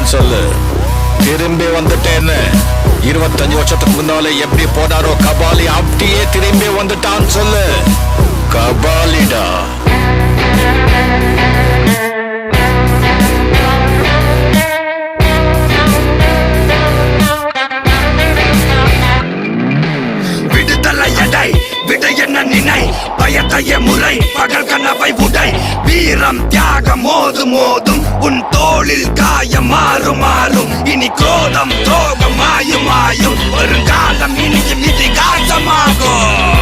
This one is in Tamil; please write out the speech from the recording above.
வந்துட்டேன்னு சொல்லு. திரும்பி வந்துட்டேன்னு 25 வருஷத்துக்கு முன்னாலே எப்படி போனாரோ கபாலி, அப்படியே திரும்பி வந்துட்டான்னு சொல்லு. கபாலிடா. விடுதலை எடை விட என்ன நினை, பயத்தைய முறை பகல் கனவை உடை. வீரம் தியாகம் மோதும் மோதும் உன் தோளில் காயம் மாறும் மாறும். இனி குரோதம் துரோகம் மாயும் மாயும். வருங்காலம் இனியும் இதிகாசமாகும்.